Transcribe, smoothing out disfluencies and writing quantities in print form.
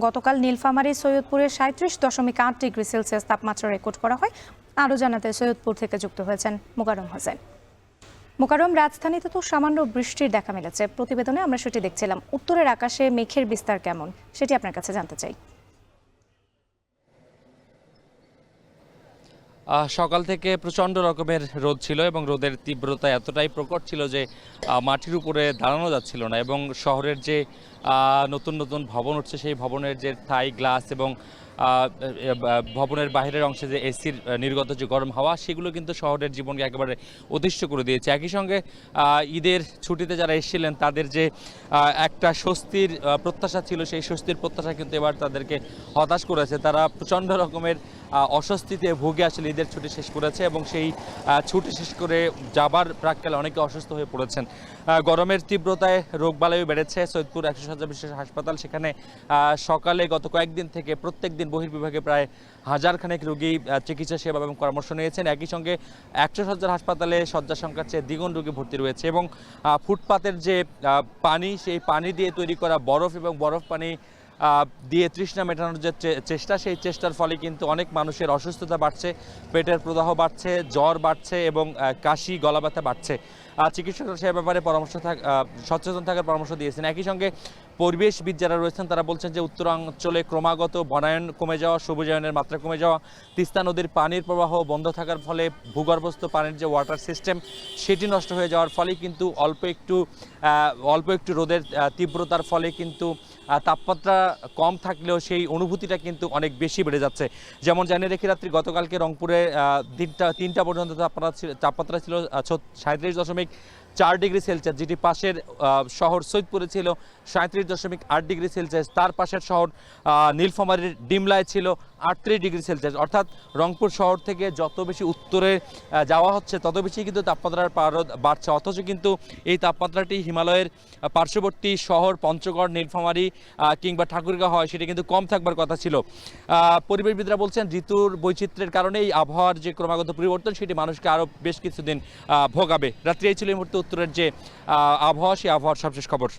গতকাল Nilphamari সৈয়দপুরের 37.8 degree Celsius তাপমাত্রা record করা হয়। আরও জানাতে সৈয়দপুর থেকে যুক্ত হয়েছেন মোকাররম হোসেন। মোকাররম, রাজধানীতে তো সামান্য বৃষ্টির দেখা মিলেছে, প্রতিবেদনে আমরা সেটি দেখছিলাম। উত্তরের আকাশে মেঘের বিস্তার কেমন সেটি আপনার কাছে জানতে চাই। সকাল থেকে প্রচণ্ড রকমের রোদ ছিল এবং রোদের তীব্রতা এতটাই প্রকট ছিল যে মাটির উপরে দাঁড়ানো যাচ্ছিল না, এবং শহরের যে নতুন নতুন ভবন উঠছে সেই ভবনের যে থাই গ্লাস এবং ভবনের বাইরের অংশে যে এসির নির্গত যে গরম হাওয়া, সেগুলো কিন্তু শহরের জীবনকে একেবারে অতিষ্ঠ করে দিয়েছে। একই সঙ্গে ঈদের ছুটিতে যারা এসেছিলেন তাদের যে একটা স্বস্তির প্রত্যাশা ছিল, সেই স্বস্তির প্রত্যাশা কিন্তু এবার তাদেরকে হতাশ করেছে। তারা প্রচণ্ড রকমের অস্বস্তিতে ভুগে আসলে ঈদের ছুটি শেষ করেছে এবং সেই ছুটি শেষ করে যাবার প্রাক্কালে অনেকে অসুস্থ হয়ে পড়েছেন। গরমের তীব্রতায় রোগবালাইও বেড়েছে। সৈয়দপুর 100 শয্যা বিশিষ্ট হাসপাতাল, সেখানে সকালে গত কয়েকদিন থেকে প্রত্যেক দিন বহির্বিভাগে প্রায় 1000 খানেক রোগী চিকিৎসা সেবা এবং পরামর্শ নিয়েছেন। একই সঙ্গে 100 শয্যার হাসপাতালে শয্যা সংখ্যার চেয়ে দ্বিগুণ রোগী ভর্তি রয়েছে এবং ফুটপাতের যে পানি, সেই পানি দিয়ে তৈরি করা বরফ এবং বরফ পানি দিয়ে তৃষ্ণা মেটানোর যে চেষ্টা, সেই চেষ্টার ফলে কিন্তু অনেক মানুষের অসুস্থতা বাড়ছে, পেটের প্রদাহ বাড়ছে, জ্বর বাড়ছে এবং কাশি, গলা ব্যথা বাড়ছে। চিকিৎসকরা সে ব্যাপারে সচেতন থাকার পরামর্শ দিয়েছেন। একই সঙ্গে পরিবেশবিদ যারা রয়েছেন তারা বলছেন যে উত্তরাঞ্চলে ক্রমাগত বনায়ন কমে যাওয়া, সবুজায়নের মাত্রা কমে যাওয়া, তিস্তা নদীর পানির প্রবাহ বন্ধ থাকার ফলে ভূগর্ভস্থ পানির যে ওয়াটার সিস্টেম সেটি নষ্ট হয়ে যাওয়ার ফলে কিন্তু অল্প একটু রোদের তীব্রতার ফলে কিন্তু তাপমাত্রা কম থাকলেও সেই অনুভূতিটা কিন্তু অনেক বেশি বেড়ে যাচ্ছে। যেমন জানিয়ে রেখে রাত্রি গতকালকে রংপুরে 3টা পর্যন্ত তাপমাত্রা ছিল 37.4 ডিগ্রি সেলসিয়াস, যেটি পাশের শহর সৈয়দপুরে ছিল 37.8 ডিগ্রি সেলসিয়াস। তার পাশের শহর নীলফামারীর ডিমলায় ছিল 38 ডিগ্রি সেলসিয়াস। অর্থাৎ রংপুর শহর থেকে যত বেশি উত্তরে যাওয়া হচ্ছে তত বেশি কিন্তু তাপমাত্রার পারদ বাড়ছে। অথচ কিন্তু এই তাপমাত্রাটি হিমালয়ের পার্শ্ববর্তী শহর পঞ্চগড়, নীলফামারী কিংবা ঠাকুরগাঁও হয় সেটা কিন্তু কম থাকবার কথা ছিল। পরিবেশবিদরা বলছেন ঋতুর বৈচিত্র্যের কারণে এই আবহাওয়ার যে ক্রমাগত পরিবর্তন সেটি মানুষকে আরও বেশ কিছুদিন ভোগাবে। রাত্রি এই ছিল এই মুহূর্তে উত্তরের যে আবহাওয়া, সেই আবহাওয়ার সবশেষ খবর।